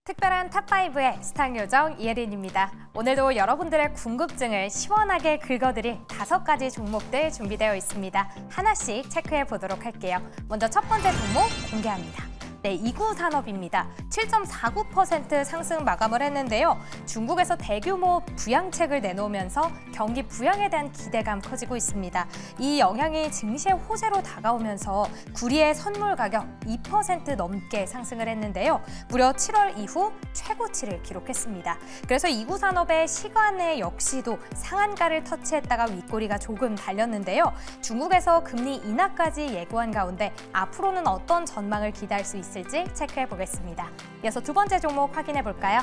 특별한 탑5의 스탁 요정 이혜린입니다. 오늘도 여러분들의 궁금증을 시원하게 긁어드릴 5가지 종목들 준비되어 있습니다. 하나씩 체크해 보도록 할게요. 먼저 첫 번째 종목 공개합니다. 네, 이구산업입니다. 7.49% 상승 마감을 했는데요. 중국에서 대규모 부양책을 내놓으면서 경기 부양에 대한 기대감 커지고 있습니다. 이 영향이 증시의 호재로 다가오면서 구리의 선물 가격 2% 넘게 상승을 했는데요. 무려 7월 이후 최고치를 기록했습니다. 그래서 이구산업의 시간에 역시도 상한가를 터치했다가 윗꼬리가 조금 달렸는데요. 중국에서 금리 인하까지 예고한 가운데 앞으로는 어떤 전망을 기대할 수 있을지 체크해 보겠습니다. 이어서 두 번째 종목 확인해 볼까요?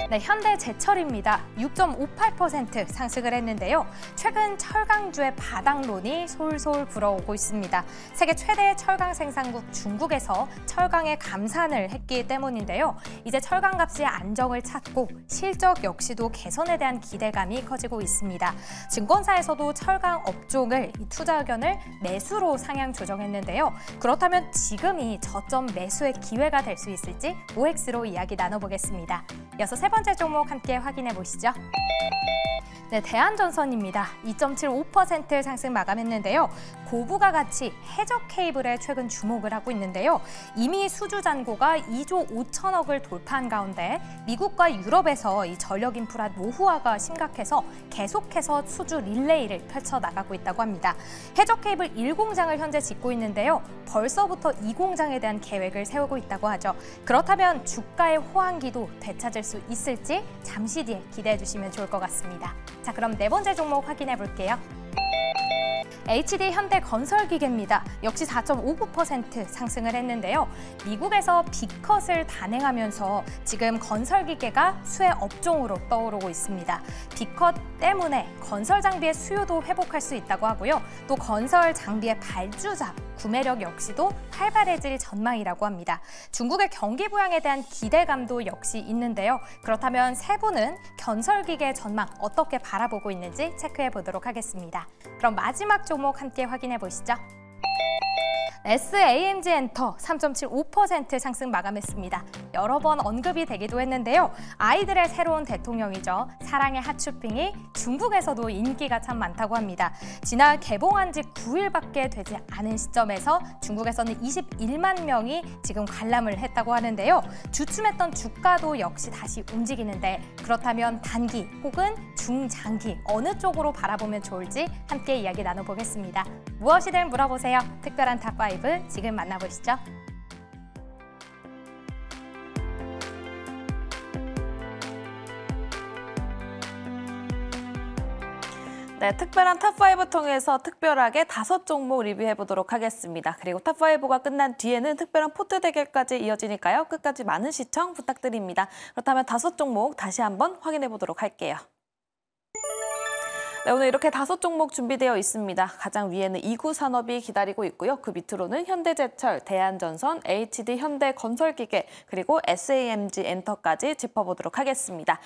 네, 현대제철입니다. 6.58% 상승을 했는데요. 최근 철강주의 바닥론이 솔솔 불어오고 있습니다. 세계 최대 철강 생산국 중국에서 철강에 감산을 했기 때문인데요. 이제 철강값이 안정을 찾고 실적 역시도 개선에 대한 기대감이 커지고 있습니다. 증권사에서도 철강 업종을 투자 의견을 매수로 상향 조정했는데요. 그렇다면 지금이 저점 매수의 기회가 될 수 있을지 OX로 이야기 나눠보겠습니다. 이어서 세 번째 종목 함께 확인해 보시죠. 네, 대한전선입니다. 2.75% 상승 마감했는데요. 고부가 가치 해적 케이블에 최근 주목을 하고 있는데요. 이미 수주 잔고가 2조 5천억을 돌파한 가운데 미국과 유럽에서 이 전력 인프라 노후화가 심각해서 계속해서 수주 릴레이를 펼쳐나가고 있다고 합니다. 해적 케이블 1공장을 현재 짓고 있는데요. 벌써부터 2공장에 대한 계획을 세우고 있다고 하죠. 그렇다면 주가의 호황기도 되찾을 수 있을지 잠시 뒤에 기대해 주시면 좋을 것 같습니다. 자, 그럼 네 번째 종목 확인해 볼게요. HD 현대건설기계입니다. 역시 4.59% 상승을 했는데요. 미국에서 B컷을 단행하면서 지금 건설기계가 수혜 업종으로 떠오르고 있습니다. B컷 때문에 건설 장비의 수요도 회복할 수 있다고 하고요. 또 건설 장비의 발주자 구매력 역시도 활발해질 전망이라고 합니다. 중국의 경기 부양에 대한 기대감도 역시 있는데요. 그렇다면 세 분은 건설기계 전망 어떻게 바라보고 있는지 체크해 보도록 하겠습니다. 그럼 마지막 종목 함께 확인해 보시죠. SAMG 엔터 3.75% 상승 마감했습니다. 여러 번 언급이 되기도 했는데요. 아이들의 새로운 대통령이죠. 사랑의 하츄핑이 중국에서도 인기가 참 많다고 합니다. 지난 개봉한 지 9일밖에 되지 않은 시점에서 중국에서는 21만 명이 지금 관람을 했다고 하는데요. 주춤했던 주가도 역시 다시 움직이는데 그렇다면 단기 혹은 중장기 어느 쪽으로 바라보면 좋을지 함께 이야기 나눠보겠습니다. 무엇이든 물어보세요. 특별한 탑5 지금 만나보시죠. 네, 특별한 탑5 통해서 특별하게 5종목 리뷰해보도록 하겠습니다. 그리고 탑5가 끝난 뒤에는 특별한 포트 대결까지 이어지니까요. 끝까지 많은 시청 부탁드립니다. 그렇다면 5종목 다시 한번 확인해보도록 할게요. 네, 오늘 이렇게 5종목 준비되어 있습니다. 가장 위에는 이구산업이 기다리고 있고요. 그 밑으로는 현대제철, 대한전선, HD 현대건설기계, 그리고 SAMG 엔터까지 짚어보도록 하겠습니다.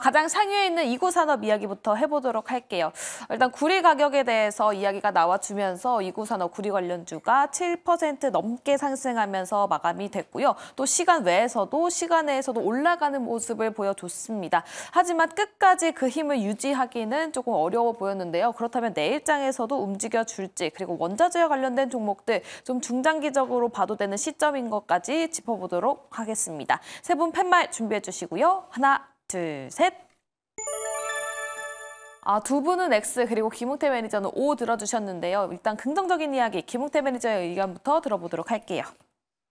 가장 상위에 있는 이구산업 이야기부터 해보도록 할게요. 일단 구리 가격에 대해서 이야기가 나와주면서 이구산업 구리 관련주가 7% 넘게 상승하면서 마감이 됐고요. 또 시간 내에서도 올라가는 모습을 보여줬습니다. 하지만 끝까지 그 힘을 유지하기는 조금 어려워 보였는데요. 그렇다면 내일장에서도 움직여줄지 그리고 원자재와 관련된 종목들 좀 중장기적으로 봐도 되는 시점인 것까지 짚어보도록 하겠습니다. 세 분 팻말 준비해 주시고요. 하나, 둘, 셋. 두 분은 X 그리고 김웅태 매니저는 O 들어주셨는데요. 일단 긍정적인 이야기 김웅태 매니저의 의견부터 들어보도록 할게요.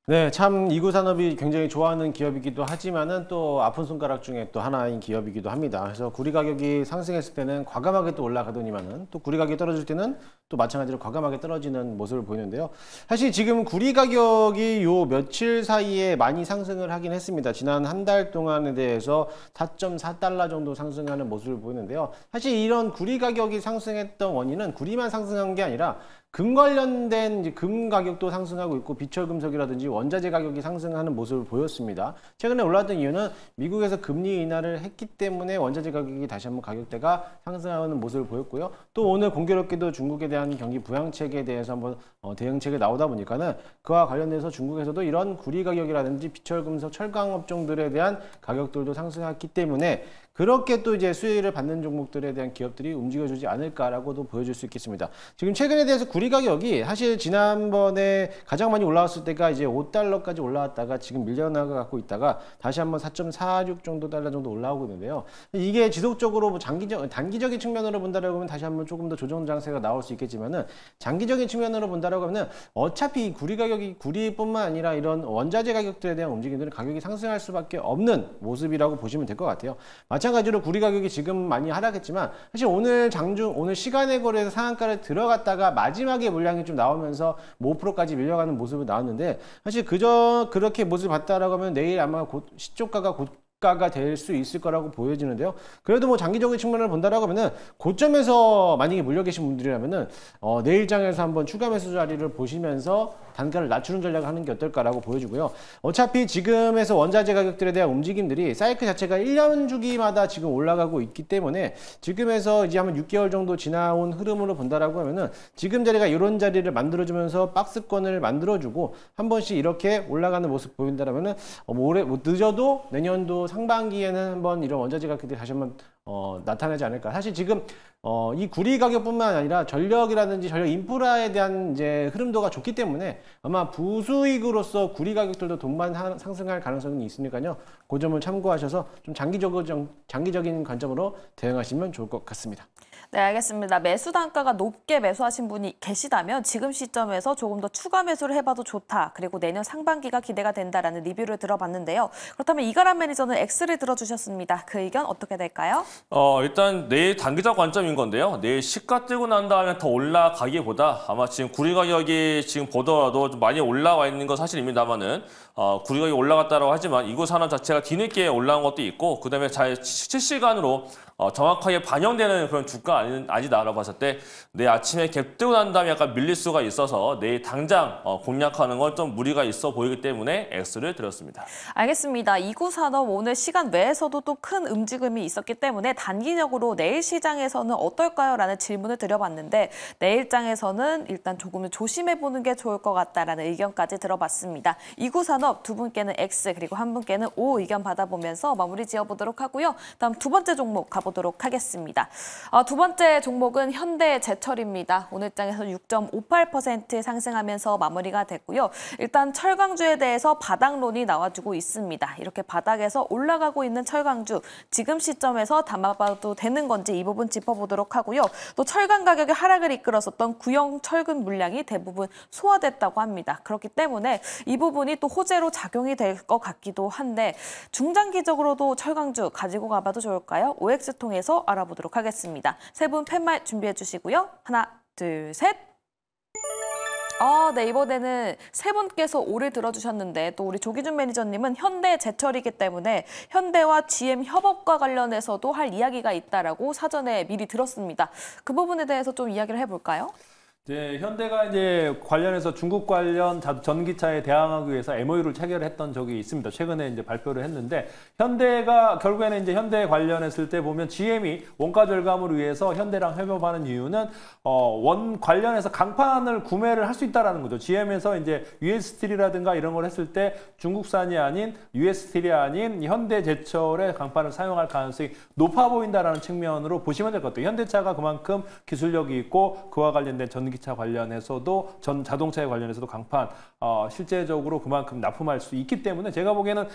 네, 참 이구산업이 굉장히 좋아하는 기업이기도 하지만은 또 아픈 손가락 중에 또 하나인 기업이기도 합니다. 그래서 구리 가격이 상승했을 때는 과감하게 또 올라가더니만은 또 구리 가격이 떨어질 때는 또 마찬가지로 과감하게 떨어지는 모습을 보이는데요. 사실 지금 구리 가격이 요 며칠 사이에 많이 상승을 하긴 했습니다. 지난 한 달 동안에 대해서 4.4달러 정도 상승하는 모습을 보이는데요. 사실 이런 구리 가격이 상승했던 원인은 구리만 상승한 게 아니라 금 관련된 이제 금 가격도 상승하고 있고 비철금속이라든지 원자재 가격이 상승하는 모습을 보였습니다. 최근에 올랐던 이유는 미국에서 금리 인하를 했기 때문에 원자재 가격이 다시 한번 가격대가 상승하는 모습을 보였고요. 또 오늘 공교롭게도 중국에 대한 경기 부양책에 대해서 한번 대응책이 나오다 보니까는 그와 관련돼서 중국에서도 이런 구리 가격이라든지 비철금속, 철강 업종들에 대한 가격들도 상승했기 때문에 그렇게 또 이제 수혜를 받는 종목들에 대한 기업들이 움직여주지 않을까라고도 보여줄 수 있겠습니다. 지금 최근에 대해서 구리 가격이 사실 지난번에 가장 많이 올라왔을 때가 이제 5달러까지 올라왔다가 지금 밀려나가고 있다가 다시 한번 4.46 정도 달러 정도 올라오고 있는데요. 이게 지속적으로 뭐 단기적인 측면으로 본다라고 하면 다시 한번 조금 더 조정 장세가 나올 수 있겠지만은 장기적인 측면으로 본다라고 하면 어차피 구리 가격이 구리뿐만 아니라 이런 원자재 가격들에 대한 움직임들은 가격이 상승할 수밖에 없는 모습이라고 보시면 될 것 같아요. 마찬가지로 구리 가격이 지금 많이 하락했지만 사실 오늘 오늘 시간의 거래에서 상한가를 들어갔다가 마지막에 물량이 좀 나오면서 5%까지 밀려가는 모습이 나왔는데 사실 그렇게 모습을 봤다라고 하면 내일 아마 시초가가 고가가 될 수 있을 거라고 보여지는데요. 그래도 뭐 장기적인 측면을 본다라고 하면은 고점에서 만약에 물려 계신 분들이라면은 내일장에서 한번 추가 매수 자리를 보시면서 단가를 낮추는 전략을 하는 게 어떨까라고 보여주고요. 어차피 지금에서 원자재 가격들에 대한 움직임들이 사이클 자체가 1년 주기마다 지금 올라가고 있기 때문에 지금에서 이제 한번 6개월 정도 지나온 흐름으로 본다라고 하면은 지금 자리가 이런 자리를 만들어주면서 박스권을 만들어주고 한 번씩 이렇게 올라가는 모습 보인다라면은 늦어도 내년도 상반기에는 한번 이런 원자재 가격들이 다시 한번 나타나지 않을까. 사실 지금 이 구리 가격뿐만 아니라 전력이라든지 전력 인프라에 대한 이제 흐름도가 좋기 때문에 아마 부수익으로서 구리 가격들도 동반 상승할 가능성이 있으니까요. 그 점을 참고하셔서 좀 장기적인 관점으로 대응하시면 좋을 것 같습니다. 네, 알겠습니다. 매수 단가가 높게 매수하신 분이 계시다면 지금 시점에서 조금 더 추가 매수를 해봐도 좋다. 그리고 내년 상반기가 기대가 된다라는 리뷰를 들어봤는데요. 그렇다면 이가람 매니저는 X를 들어주셨습니다. 그 의견 어떻게 될까요? 일단 내일 단기적 관점인 건데요. 내일 시가 뜨고 난 다음에 더 올라가기보다 아마 지금 구리 가격이 지금 보더라도 좀 많이 올라와 있는 건 사실입니다만은 구리 가격이 올라갔다고 하지만 이구 산업 자체가 뒤늦게 올라온 것도 있고 그다음에 실시간으로 정확하게 반영되는 그런 주가 아니다라고 봤을 때 내일 아침에 갭 뜨고 난 다음에 약간 밀릴 수가 있어서 내일 당장 공략하는 건 좀 무리가 있어 보이기 때문에 X를 드렸습니다. 알겠습니다. 이구 산업 오늘 시간 외에서도 또 큰 움직임이 있었기 때문에 단기적으로 내일 시장에서는 어떨까요? 라는 질문을 드려봤는데 내일장에서는 일단 조금 조심해보는 게 좋을 것 같다라는 의견까지 들어봤습니다. 이구 산업 두 분께는 X 그리고 한 분께는 O 의견 받아보면서 마무리 지어보도록 하고요. 다음 두 번째 종목 가보도록 하겠습니다. 두 번째 종목은 현대제철입니다. 오늘 장에서 6.58% 상승하면서 마무리가 됐고요. 일단 철강주에 대해서 바닥론이 나와주고 있습니다. 이렇게 바닥에서 올라가고 있는 철강주 지금 시점에서 담아봐도 되는 건지 이 부분 짚어보도록 하고요. 또 철강 가격의 하락을 이끌었었던 구형 철근 물량이 대부분 소화됐다고 합니다. 그렇기 때문에 이 부분이 또 호재로 작용이 될 것 같기도 한데 중장기적으로도 철강주 가지고 가봐도 좋을까요? OX 통해서 알아보도록 하겠습니다. 세 분 팻말 준비해 주시고요. 하나, 둘, 셋. 네, 이번에는 세 분께서 O를 들어주셨는데 또 우리 조기준 매니저님은 현대제철이기 때문에 현대와 GM 협업과 관련해서도 할 이야기가 있다라고 사전에 미리 들었습니다. 그 부분에 대해서 좀 이야기를 해볼까요? 네, 현대가 이제 관련해서 중국 관련 전기차에 대항하기 위해서 MOU를 체결했던 적이 있습니다. 최근에 이제 발표를 했는데 현대가 결국에는 이제 현대 관련했을 때 보면 GM이 원가 절감을 위해서 현대랑 협업하는 이유는 원 관련해서 강판을 구매를 할 수 있다라는 거죠. GM에서 이제 US 스틸이라든가 이런 걸 했을 때 중국산이 아닌 US 스틸이 아닌 현대제철의 강판을 사용할 가능성이 높아 보인다라는 측면으로 보시면 될 것 같아요. 현대차가 그만큼 기술력이 있고 그와 관련된 전기차 관련해서도 자동차에 관련해서도 강판 실제적으로 그만큼 납품할 수 있기 때문에 제가 보기에는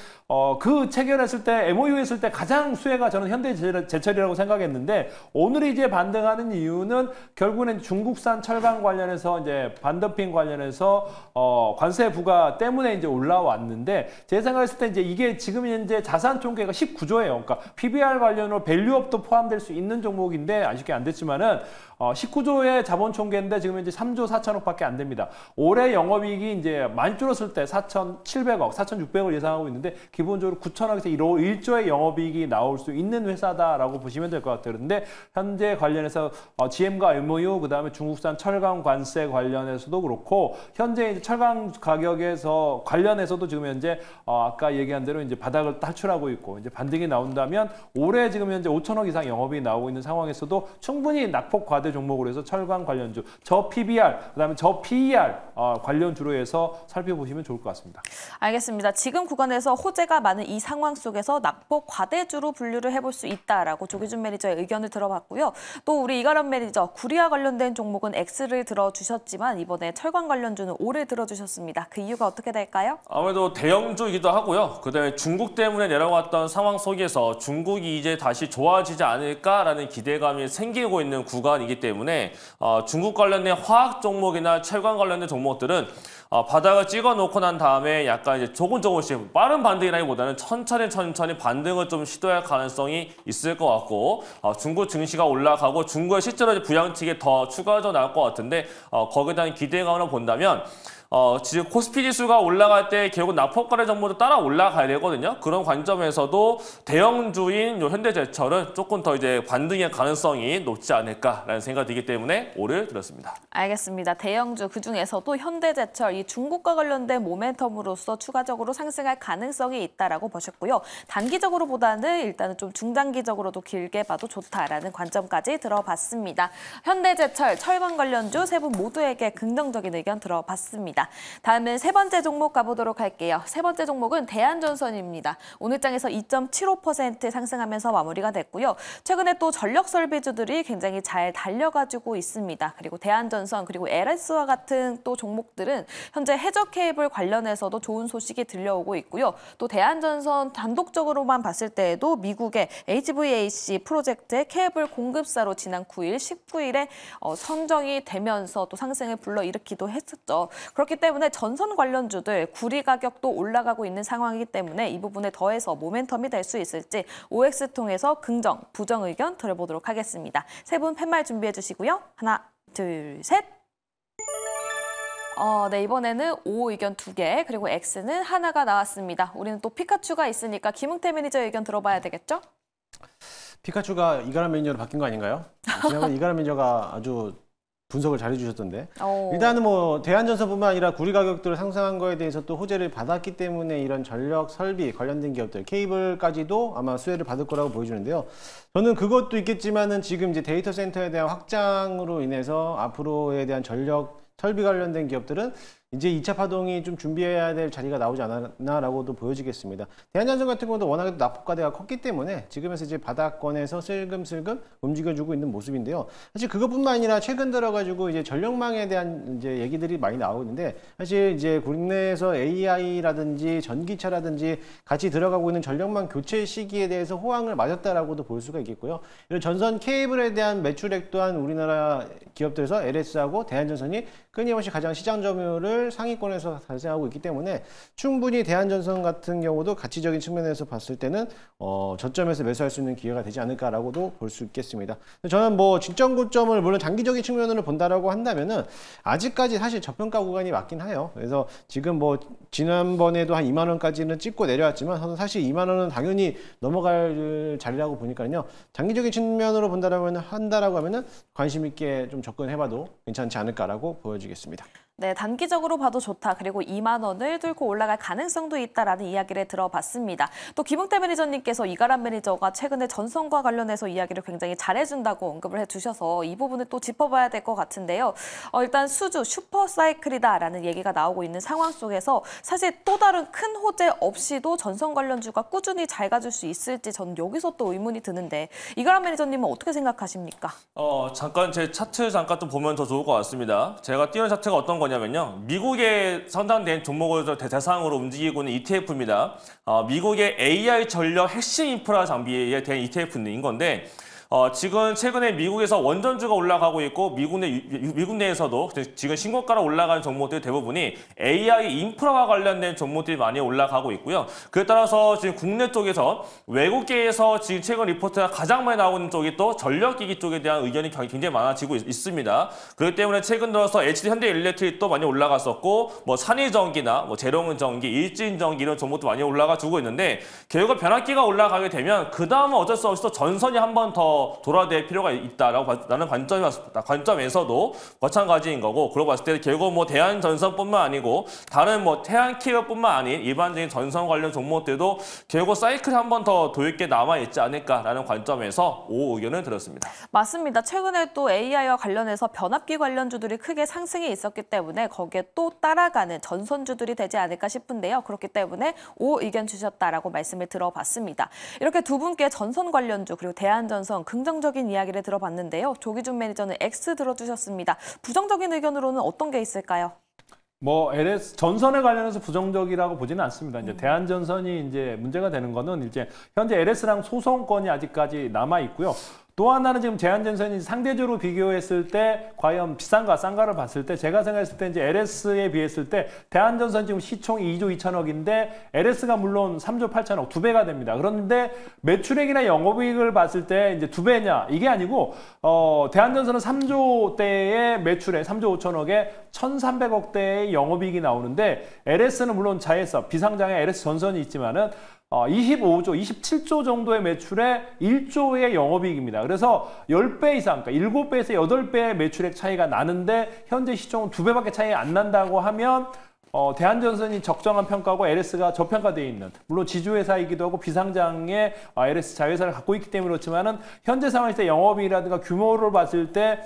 그 체결했을 때 MOU 했을 때 가장 수혜가 저는 현대제철이라고 생각했는데 오늘 이제 반등하는 이유는 결국에는 중국산 철강 관련해서 이제 반덤핑 관련해서 관세 부과 때문에 이제 올라왔는데 제 생각했을 때 이제 이게 지금 현재 자산 총계가 19조예요. 그러니까 PBR 관련으로 밸류업도 포함될 수 있는 종목인데 아쉽게 안 됐지만은 19조의 자본 총계인데 지금 현재 3조 4천억밖에 안 됩니다. 올해 영업이익이 이제 많이 줄었을 때 4,700억, 4,600억 예상하고 있는데 기본적으로 9천억에서 1조의 영업이익이 나올 수 있는 회사다라고 보시면 될 것 같아요. 그런데 현재 관련해서 GM과 MOU, 그다음에 중국산 철강 관세 관련해서도 그렇고 현재 이제 철강 가격에서 관련해서도 지금 현재 아까 얘기한 대로 이제 바닥을 탈출하고 있고 이제 반등이 나온다면 올해 지금 현재 5천억 이상 영업이 나오고 있는 상황에서도 충분히 낙폭 과대 종목으로 해서 철강 관련주, 저 PBR, 그다음에 저 PER 관련주로 해서 살펴보시면 좋을 것 같습니다. 알겠습니다. 지금 구간에서 호재가 많은 이 상황 속에서 낙폭 과대주로 분류를 해볼 수 있다라고 조기준 매니저의 의견을 들어봤고요. 또 우리 이가람 매니저, 구리와 관련된 종목은 X를 들어주셨지만 이번에 철강 관련주는 O를 들어주셨습니다. 그 이유가 어떻게 될까요? 아무래도 대형주이기도 하고요. 그다음에 중국 때문에 내려왔던 상황 속에서 중국이 이제 다시 좋아지지 않을까라는 기대감이 생기고 있는 구간이기 때문에 중국 관련된 화학 종목이나 철강 관련된 종목들은 바닥을 찍어놓고 난 다음에 약간 이제 조금씩 빠른 반등이라기보다는 천천히 반등을 좀 시도할 가능성이 있을 것 같고 중국 증시가 올라가고 중국의 실제로 부양책이 더 추가적으로 나올 것 같은데 거기에 대한 기대감을 본다면 지금 코스피 지수가 올라갈 때 결국 낙폭과대 정보도 따라 올라가야 되거든요. 그런 관점에서도 대형주인 현대제철은 조금 더 이제 반등의 가능성이 높지 않을까라는 생각이 들기 때문에 O를 들었습니다. 알겠습니다. 대형주 그중에서도 현대제철 이 중국과 관련된 모멘텀으로서 추가적으로 상승할 가능성이 있다라고 보셨고요. 단기적으로보다는 일단은 좀 중장기적으로도 길게 봐도 좋다라는 관점까지 들어봤습니다. 현대제철, 철강 관련주 세 분 모두에게 긍정적인 의견 들어봤습니다. 다음은 세 번째 종목 가보도록 할게요. 세 번째 종목은 대한전선입니다. 오늘 장에서 2.75% 상승하면서 마무리가 됐고요. 최근에 또 전력 설비주들이 굉장히 잘 달려가지고 있습니다. 그리고 대한전선 그리고 LS와 같은 또 종목들은 현재 해저 케이블 관련해서도 좋은 소식이 들려오고 있고요. 또 대한전선 단독적으로만 봤을 때에도 미국의 HVAC 프로젝트의 케이블 공급사로 지난 9일, 19일에 선정이 되면서 또 상승을 불러일으키기도 했었죠. 그렇기 때문에 전선 관련주들 구리 가격도 올라가고 있는 상황이기 때문에 이 부분에 더해서 모멘텀이 될 수 있을지 OX 통해서 긍정, 부정 의견 들어보도록 하겠습니다. 세 분 팻말 준비해 주시고요. 하나, 둘, 셋. 네, 이번에는 O 의견 2개, 그리고 X는 하나가 나왔습니다. 우리는 또 피카츄가 있으니까 김웅태 매니저 의견 들어봐야 되겠죠? 피카츄가 이가람 매니저로 바뀐 거 아닌가요? 지난번 이가람 매니저가 아주 분석을 잘 해주셨던데. 일단은 뭐 대한전선뿐만 아니라 구리 가격들을 상승한 거에 대해서 또 호재를 받았기 때문에 이런 전력 설비 관련된 기업들, 케이블까지도 아마 수혜를 받을 거라고 보여주는데요. 저는 그것도 있겠지만은 지금 이제 데이터 센터에 대한 확장으로 인해서 앞으로에 대한 전력 설비 관련된 기업들은 이제 2차 파동이 좀 준비해야 될 자리가 나오지 않았나라고도 보여지겠습니다. 대한전선 같은 경우도 워낙에 낙폭과대가 컸기 때문에 지금에서 이제 바닥권에서 슬금슬금 움직여주고 있는 모습인데요. 사실 그것뿐만 아니라 최근 들어가지고 이제 전력망에 대한 이제 얘기들이 많이 나오고 있는데 사실 이제 국내에서 AI라든지 전기차라든지 같이 들어가고 있는 전력망 교체 시기에 대해서 호황을 맞았다라고도 볼 수가 있겠고요. 이런 전선 케이블에 대한 매출액 또한 우리나라 기업들에서 LS하고 대한전선이 끊임없이 가장 시장 점유율을 상위권에서 달성하고 있기 때문에 충분히 대한전선 같은 경우도 가치적인 측면에서 봤을 때는 저점에서 매수할 수 있는 기회가 되지 않을까라고도 볼 수 있겠습니다. 저는 뭐 직전 고점을 물론 장기적인 측면으로 본다라고 한다면은 아직까지 사실 저평가 구간이 맞긴 해요. 그래서 지금 뭐 지난번에도 한 2만 원까지는 찍고 내려왔지만 저는 사실 2만 원은 당연히 넘어갈 자리라고 보니까요. 장기적인 측면으로 한다라고 하면은 관심 있게 좀 접근해봐도 괜찮지 않을까라고 보여지겠습니다. 네, 단기적으로 봐도 좋다. 그리고 2만 원을 뚫고 올라갈 가능성도 있다라는 이야기를 들어봤습니다. 또 김웅태 매니저님께서 이가람 매니저가 최근에 전선과 관련해서 이야기를 굉장히 잘해준다고 언급을 해주셔서 이 부분을 또 짚어봐야 될 것 같은데요. 일단 수주 슈퍼사이클이다라는 얘기가 나오고 있는 상황 속에서 사실 또 다른 큰 호재 없이도 전선 관련주가 꾸준히 잘 가줄 수 있을지 저는 여기서 또 의문이 드는데 이가람 매니저님은 어떻게 생각하십니까? 잠깐 제 차트 잠깐 좀 보면 더 좋을 것 같습니다. 제가 띄운 차트가 어떤 거냐면요. 미국에 선정된 종목을 대상으로 움직이고 있는 ETF입니다. 미국의 AI 전력 핵심 인프라 장비에 대한 ETF인 건데 지금 최근에 미국에서 원전주가 올라가고 있고 미국 내에서도 지금 신고가로 올라가는 종목들 대부분이 AI 인프라와 관련된 종목들이 많이 올라가고 있고요. 그에 따라서 지금 국내 쪽에서 외국계에서 지금 최근 리포트가 가장 많이 나오는 쪽이 또 전력기기 쪽에 대한 의견이 굉장히 많아지고 있습니다. 그렇기 때문에 최근 들어서 HD 현대일렉트릭도 많이 올라갔었고 뭐 산이전기나 뭐 제롱전기, 일진전기 이런 종목도 많이 올라가 주고 있는데 결국 변압기가 올라가게 되면 그 다음은 어쩔 수 없이 또 전선이 한 번 더 돌아댈 필요가 있다라는 관점에서도 마찬가지인 거고, 그러고 봤을 때 결국 뭐 대한전선뿐만 아니고 다른 뭐 태양케어뿐만 아닌 일반적인 전선 관련 종목들도 결국 사이클이 한 번 더 도일 게 남아 있지 않을까라는 관점에서 의견을 드렸습니다. 맞습니다. 최근에 또 AI와 관련해서 변압기 관련주들이 크게 상승이 있었기 때문에 거기에 또 따라가는 전선주들이 되지 않을까 싶은데요. 그렇기 때문에 의견 주셨다라고 말씀을 들어봤습니다. 이렇게 두 분께 전선 관련주 그리고 대한전선 긍정적인 이야기를 들어봤는데요. 조기준 매니저는 X 들어주셨습니다. 부정적인 의견으로는 어떤 게 있을까요? 뭐 LS 전선에 관련해서 부정적이라고 보지는 않습니다. 이제 대한전선이 이제 문제가 되는 거는 이제 현재 LS랑 소송권이 아직까지 남아 있고요. 또 하나는 지금 대한전선이 상대적으로 비교했을 때 과연 비싼가 싼가를 봤을 때 제가 생각했을 때 이제 LS에 비했을 때 대한전선 지금 시총이 2조 2천억인데 LS가 물론 3조 8천억 2배가 됩니다. 그런데 매출액이나 영업이익을 봤을 때 이제 2배냐 이게 아니고 대한전선은 3조대의 매출에 3조 5천억에 1,300억대의 영업이익이 나오는데 LS는 물론 자회사 비상장에 LS전선이 있지만은 25조, 27조 정도의 매출에 1조의 영업이익입니다. 그래서 10배 이상, 그러니까 7배에서 8배의 매출액 차이가 나는데 현재 시총은 2배밖에 차이 안 난다고 하면 대한전선이 적정한 평가고 LS가 저평가되어 있는, 물론 지주회사이기도 하고 비상장에 LS 자회사를 갖고 있기 때문에 그렇지만은 현재 상황에서 영업이익이라든가 규모를 봤을 때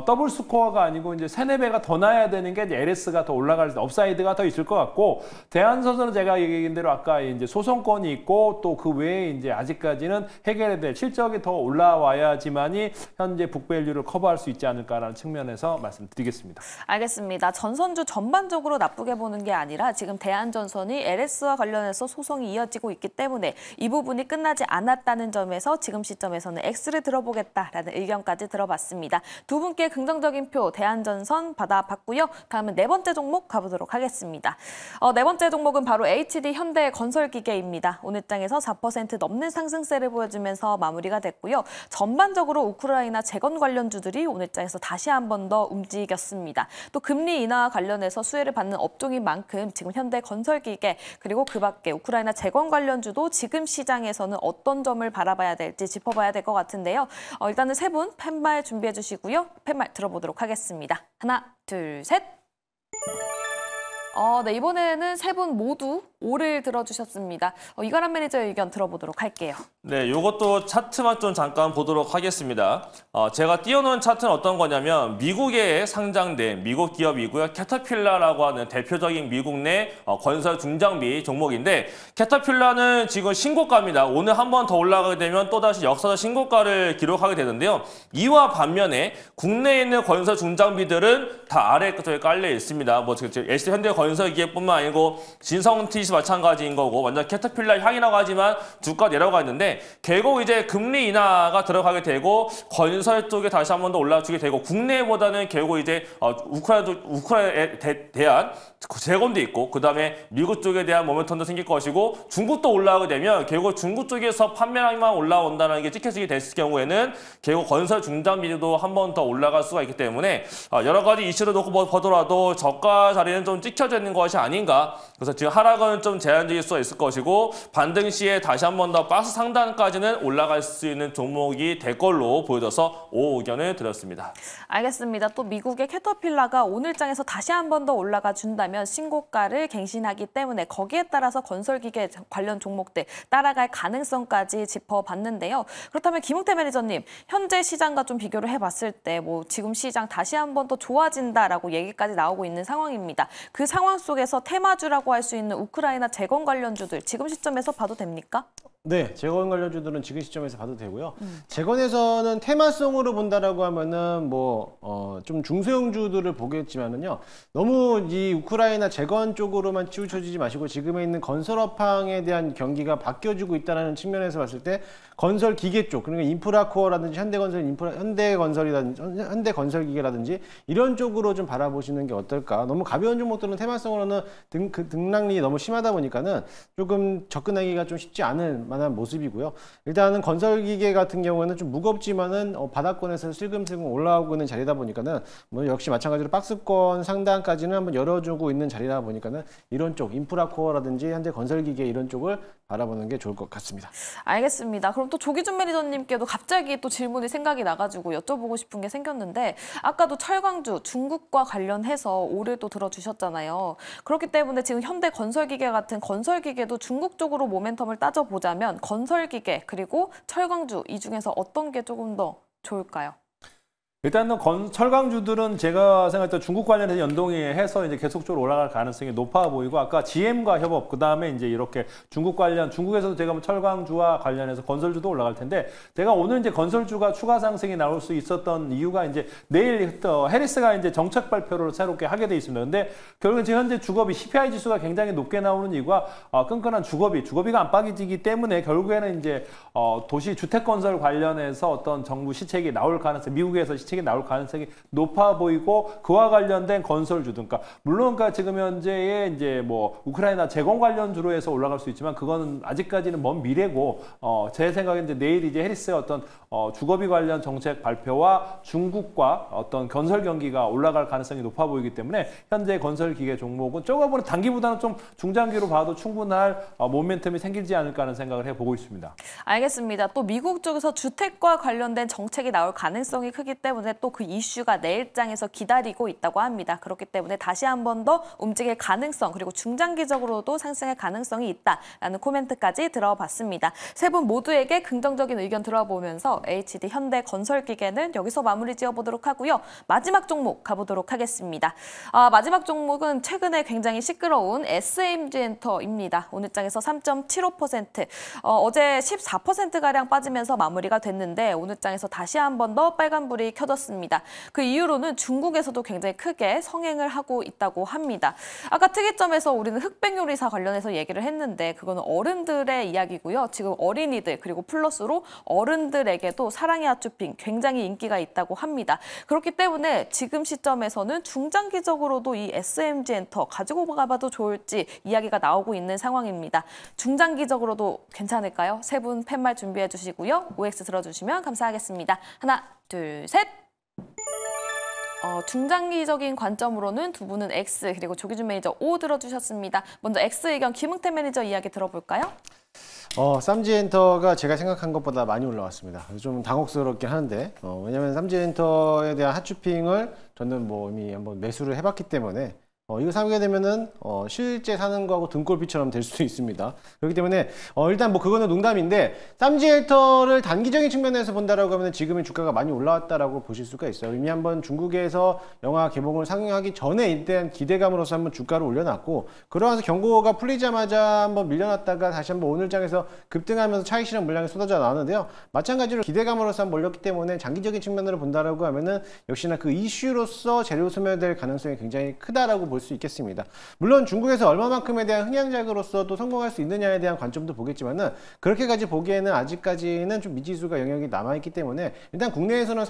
더블 스코어가 아니고 이제 3-4배가 더 나야 되는 게 이제 LS가 더 올라갈 때 업사이드가 더 있을 것 같고, 대한선수는 제가 얘기한 대로 아까 이제 소송권이 있고 또 그 외에 이제 아직까지는 해결해야 될 실적이 더 올라와야지만이 현재 북밸류를 커버할 수 있지 않을까라는 측면에서 말씀드리겠습니다. 알겠습니다. 전선주 전반적으로 나쁘게 보는 게 아니라 지금 대한전선이 LS와 관련해서 소송이 이어지고 있기 때문에 이 부분이 끝나지 않았다는 점에서 지금 시점에서는 X를 들어보겠다라는 의견까지 들어봤습니다. 두 분께 긍정적인 표 대한전선 받아봤고요. 다음은 네 번째 종목 가보도록 하겠습니다. 네 번째 종목은 바로 HD 현대건설기계입니다. 오늘 장에서 4% 넘는 상승세를 보여주면서 마무리가 됐고요. 전반적으로 우크라이나 재건 관련주들이 오늘 장에서 다시 한 번 더 움직였습니다. 또 금리 인하와 관련해서 수혜를 받는 업종인 만큼 지금 현대건설기계 그리고 그 밖에 우크라이나 재건 관련주도 지금 시장에서는 어떤 점을 바라봐야 될지 짚어봐야 될 것 같은데요. 일단은 세 분 팻말 준비해 주시고요. 팻말 들어보도록 하겠습니다. 하나, 둘, 셋. 네, 이번에는 세 분 모두 5를 들어주셨습니다. 이가람 매니저의 의견 들어보도록 할게요. 네, 이것도 차트만 좀 잠깐 보도록 하겠습니다. 제가 띄워놓은 차트는 어떤 거냐면 미국에 상장된 미국 기업이고요. 캐터필라라고 하는 대표적인 미국 내 건설 중장비 종목인데, 캐터필라는 지금 신고가입니다. 오늘 한 번 더 올라가게 되면 또다시 역사적 신고가를 기록하게 되는데요. 이와 반면에 국내에 있는 건설 중장비들은 다 아래 쪽에 깔려 있습니다. 뭐 LG 현대건설기계뿐만 아니고 진성TC 마찬가지인 거고 완전 캐터필라 향이라고 하지만 주가 내려가 있는데, 결국 이제 금리 인하가 들어가게 되고 건설 쪽에 다시 한 번 더 올라주게 되고 국내보다는 결국 이제 우크라이나에 대한 재건도 있고 그다음에 미국 쪽에 대한 모멘텀도 생길 것이고 중국도 올라오게 되면 결국 중국 쪽에서 판매량만 올라온다는 게 찍혀지게 됐을 경우에는 결국 건설 중장비도 한 번 더 올라갈 수가 있기 때문에 여러 가지 이슈를 놓고 보더라도 저가 자리는 좀 찍혀져 있는 것이 아닌가. 그래서 지금 하락은 좀 제한적일 수 있을 것이고 반등 시에 다시 한 번 더 박스 상단까지는 올라갈 수 있는 종목이 될 걸로 보여져서 의견을 드렸습니다. 알겠습니다. 또 미국의 캐터필라가 오늘 장에서 다시 한 번 더 올라가 준다면 신고가를 갱신하기 때문에 거기에 따라서 건설기계 관련 종목들 따라갈 가능성까지 짚어봤는데요. 그렇다면 김웅태 매니저님, 현재 시장과 좀 비교를 해봤을 때 뭐 지금 시장 다시 한 번 더 좋아진다라고 얘기까지 나오고 있는 상황입니다. 그 상황 상황 속에서 테마주라고 할 수 있는 우크라이나 재건 관련주들 지금 시점에서 봐도 됩니까? 네, 재건 관련주들은 지금 시점에서 봐도 되고요. 재건에서는 테마성으로 본다라고 하면은 좀 중소형주들을 보겠지만은요. 너무 이 우크라이나 재건 쪽으로만 치우쳐지지 마시고 지금에 있는 건설업황에 대한 경기가 바뀌어지고 있다는 측면에서 봤을 때 건설 기계 쪽, 그러니까 인프라코어라든지 현대건설기계라든지 이런 쪽으로 좀 바라보시는 게 어떨까? 너무 가벼운 종목들은 테마성으로는 등락이 너무 심하다 보니까는 조금 접근하기가 좀 쉽지 않은 만한 모습이고요. 일단은 건설기계 같은 경우는 좀 무겁지만은 바닥권에서 슬금슬금 올라오고 있는 자리다 보니까는 역시 마찬가지로 박스권 상단까지는 한번 열어주고 있는 자리다 보니까는 이런 쪽 인프라코어라든지 현대건설기계 이런 쪽을 바라보는 게 좋을 것 같습니다. 알겠습니다. 그럼 또 조기준 매니저님께도 갑자기 또 질문이 생각이 나가지고 여쭤보고 싶은 게 생겼는데 아까도 철강주 중국과 관련해서 올해도 들어주셨잖아요. 그렇기 때문에 지금 현대건설기계 같은 건설기계도 중국 쪽으로 모멘텀을 따져보자면 건설기계 그리고 철강주 이 중에서 어떤 게 조금 더 좋을까요? 일단은 철강주들은 제가 생각할 때 중국 관련해서 연동이 해서 이제 계속적으로 올라갈 가능성이 높아 보이고 아까 GM과 협업 그다음에 이제 이렇게 중국에서도 제가 철강주와 관련해서 건설주도 올라갈 텐데 제가 오늘 이제 건설주가 추가 상승이 나올 수 있었던 이유가 이제 내일 해리스가 이제 정책 발표를 새롭게 하게 돼 있습니다. 근데 결국은 지금 현재 주거비 CPI 지수가 굉장히 높게 나오는 이유가 끈끈한 주거비가 안 빠지기 때문에 결국에는 이제 도시 주택 건설 관련해서 어떤 정부 시책이 나올 가능성, 미국에서 시책이 나올 가능성이 높아 보이고 그와 관련된 건설주 등, 그러니까 물론 지금 현재의 이제 우크라이나 재건 관련주로 해서 올라갈 수 있지만 그거는 아직까지는 먼 미래고 제 생각에 이제 내일 이제 해리스의 어떤 주거비 관련 정책 발표와 중국과 어떤 건설 경기가 올라갈 가능성이 높아 보이기 때문에 현재 건설 기계 종목은 조금 단기보다는 좀 중장기로 봐도 충분할 모멘텀이 생기지 않을까 하는 생각을 해보고 있습니다. 알겠습니다. 또 미국 쪽에서 주택과 관련된 정책이 나올 가능성이 크기 때문에 또 그 이슈가 내일장에서 기다리고 있다고 합니다. 그렇기 때문에 다시 한 번 더 움직일 가능성 그리고 중장기적으로도 상승의 가능성이 있다라는 코멘트까지 들어봤습니다. 세 분 모두에게 긍정적인 의견 들어보면서 HD 현대건설기계는 여기서 마무리 지어보도록 하고요. 마지막 종목 가보도록 하겠습니다. 마지막 종목은 최근에 굉장히 시끄러운 SMG엔터입니다. 오늘 장에서 3.75%, 어제 14%가량 빠지면서 마무리가 됐는데 오늘 장에서 다시 한 번 더 빨간불이 켜졌습니다. 그 이유로는 중국에서도 굉장히 크게 성행을 하고 있다고 합니다. 아까 특이점에서 우리는 흑백요리사 관련해서 얘기를 했는데 그거는 어른들의 이야기고요. 지금 어린이들 그리고 플러스로 어른들에게도 사랑의 핫쇼핑 굉장히 인기가 있다고 합니다. 그렇기 때문에 지금 시점에서는 중장기적으로도 이 SMG엔터 가지고 가봐도 좋을지 이야기가 나오고 있는 상황입니다. 중장기적으로도 괜찮을까요? 세 분 팻말 준비해 주시고요. OX 들어주시면 감사하겠습니다. 하나, 둘, 셋! 중장기적인 관점으로는 두 분은 X 그리고 조기준 매니저 O 들어주셨습니다. 먼저 X 의견 김흥태 매니저 이야기 들어볼까요? 삼지엔터가 제가 생각한 것보다 많이 올라왔습니다. 좀 당혹스럽긴 하는데 왜냐하면 삼지엔터에 대한 핫쇼핑을 저는 이미 한번 매수를 해봤기 때문에 이거 사게 되면은 실제 사는 거하고 등골비처럼 될 수도 있습니다. 그렇기 때문에 일단 그거는 농담인데 삼지엔터를 단기적인 측면에서 본다라고 하면 지금의 주가가 많이 올라왔다라고 보실 수가 있어요. 이미 한번 중국에서 영화 개봉을 상영하기 전에 이때 기대감으로서 한번 주가를 올려놨고 그러면서 경고가 풀리자마자 한번 밀려났다가 다시 한번 오늘 장에서 급등하면서 차익 실현 물량이 쏟아져 나오는데요. 마찬가지로 기대감으로서 한번 몰렸기 때문에 장기적인 측면으로 본다라고 하면은 역시나 그 이슈로서 재료 소멸될 가능성이 굉장히 크다라고 볼 수 있겠습니다. 물론 중국에서 얼마만큼에 대한 흥행작으로서 또 성공할 수 있느냐에 대한 관점도 보겠지만은 그렇게까지 보기에는 아직까지는 좀 미지수가 영역이 남아있기 때문에 일단 국내에서는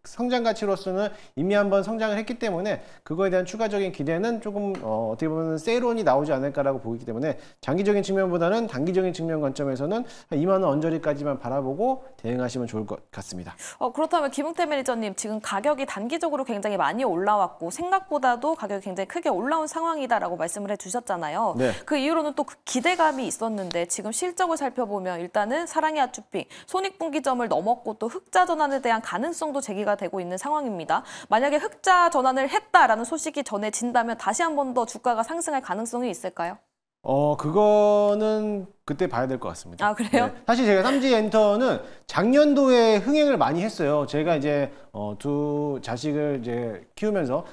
성장 가치로서는 이미 한번 성장을 했기 때문에 그거에 대한 추가적인 기대는 조금 어떻게 보면 세론이 나오지 않을까라고 보기 때문에 장기적인 측면보다는 단기적인 측면 관점에서는 2만 원 언저리까지만 바라보고 대응하시면 좋을 것 같습니다. 그렇다면 김흥태 매니저님 지금 가격이 단기적으로 굉장히 많이 올라왔고 생각보다도 가격이 굉장히 크게 올라온 상황이다라고 말씀을 해주셨잖아요. 네. 그 이후로는 또 그 기대감이 있었는데 지금 실적을 살펴보면 일단은 사랑의 핫쇼핑 손익분기점을 넘었고 또 흑자 전환에 대한 가능성도 제기가 되고 있는 상황입니다. 만약에 흑자 전환을 했다라는 소식이 전해진다면 다시 한 번 더 주가가 상승할 가능성이 있을까요? 그거는 그때 봐야 될 것 같습니다. 아, 그래요? 네. 사실 제가 삼지엔터는 작년도에 흥행을 많이 했어요. 제가 이제 두 자식을 이제 키우면서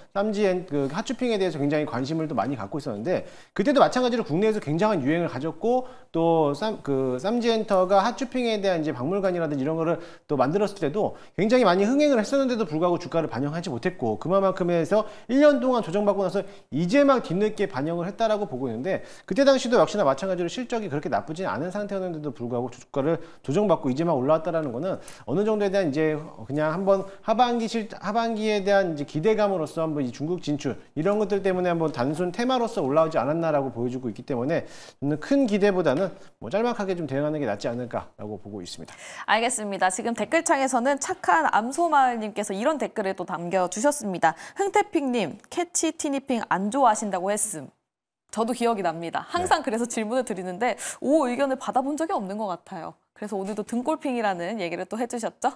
그 핫쇼핑에 대해서 굉장히 관심을 또 많이 갖고 있었는데 그때도 마찬가지로 국내에서 굉장한 유행을 가졌고 또 삼지엔터가 핫쇼핑에 대한 이제 박물관이라든지 이런 거를 또 만들었을 때도 굉장히 많이 흥행을 했었는데도 불구하고 주가를 반영하지 못했고 그만큼 해서 1년 동안 조정받고 나서 이제 막 뒤늦게 반영을 했다라고 보고 있는데 그때 당시도 역시나 마찬가지로 실적이 그렇게 나쁘지 않은 상태였는데도 불구하고 주가를 조정받고 이제 막 올라왔다라는 거는 어느 정도에 대한 이제 그냥 한번 하반기에 대한 이제 기대감으로서 한번 이 중국 진출 이런 것들 때문에 한번 단순 테마로서 올라오지 않았나라고 보여주고 있기 때문에 저는 큰 기대보다는 뭐 짤막하게 좀 대응하는 게 낫지 않을까라고 보고 있습니다. 알겠습니다. 지금 댓글창에서는 착한 암소마을님께서 이런 댓글을 또 남겨주셨습니다. 흥태핑님, 캐치 티니핑 안 좋아하신다고 했음. 저도 기억이 납니다. 항상 그래서 질문을 드리는데 의견을 받아본 적이 없는 것 같아요. 그래서 오늘도 등골핑이라는 얘기를 또 해주셨죠?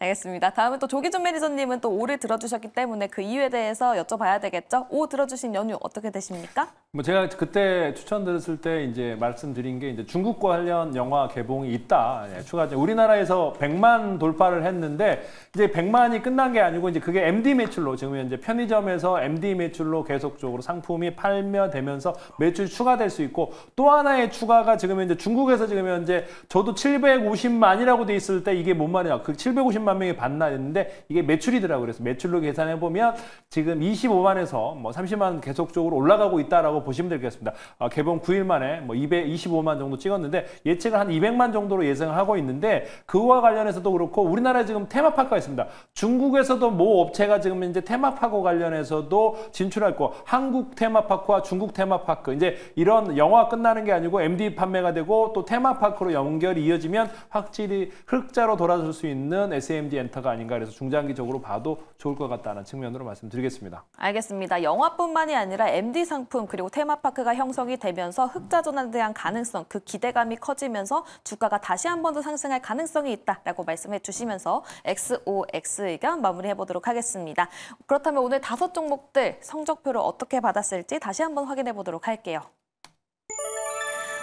알겠습니다. 다음은 또 조기준 매니저님은 또 오를 들어주셨기 때문에 그 이유에 대해서 여쭤봐야 되겠죠? 오 들어주신 연휴 어떻게 되십니까? 뭐 제가 그때 추천드렸을 때 이제 말씀드린 게 이제 중국 관련 영화 개봉이 있다. 추가적으로 우리나라에서 100만 돌파를 했는데 이제 100만이 끝난 게 아니고 이제 그게 MD 매출로 지금 현재 편의점에서 MD 매출로 계속적으로 상품이 팔면되면서 매출 추가될 수 있고 또 하나의 추가가 지금 현재 중국에서 지금 현재 저도 750만이라고 돼 있을 때 이게 뭔 말이야? 그 750만 명이 봤나 했는데 이게 매출이더라고요. 그래서 매출로 계산해 보면 지금 25만에서 뭐 30만 계속적으로 올라가고 있다라고 보시면 되겠습니다. 개봉 9일 만에 뭐 225만 정도 찍었는데 예측을 한 200만 정도로 예상하고 있는데 그와 관련해서도 그렇고 우리나라에 지금 테마파크가 있습니다. 중국에서도 모 업체가 지금 이제 테마파크 관련해서도 진출할 거 한국 테마파크와 중국 테마파크 이제 이런 영화 끝나는 게 아니고 MD 판매가 되고 또 테마파크로 연결이 이어지면 확실히 흑자로 돌아설 수 있는 SMG 엔터가 아닌가 그래서 중장기적으로 봐도 좋을 것 같다는 측면으로 말씀드리겠습니다. 알겠습니다. 영화뿐만이 아니라 MD 상품 그리고 테마파크가 형성이 되면서 흑자 전환에 대한 가능성, 그 기대감이 커지면서 주가가 다시 한 번 더 상승할 가능성이 있다라고 말씀해 주시면서 XOX 의견 마무리해 보도록 하겠습니다. 그렇다면 오늘 5종목들 성적표를 어떻게 받았을지 다시 한번 확인해 보도록 할게요.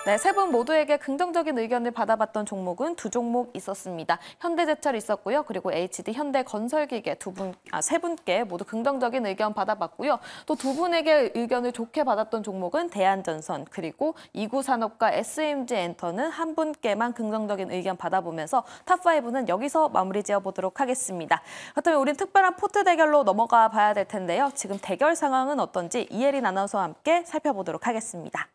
네, 세 분 모두에게 긍정적인 의견을 받아봤던 종목은 2종목 있었습니다. 현대제철 있었고요. 그리고 HD 현대건설기계 세 분께 모두 긍정적인 의견 받아봤고요. 또 두 분에게 의견을 좋게 받았던 종목은 대한전선 그리고 이구산업과 SMG 엔터는 한 분께만 긍정적인 의견 받아보면서 탑5는 여기서 마무리 지어보도록 하겠습니다. 그렇다면 우린 특별한 포트 대결로 넘어가 봐야 될 텐데요. 지금 대결 상황은 어떤지 이혜린 아나운서와 함께 살펴보도록 하겠습니다.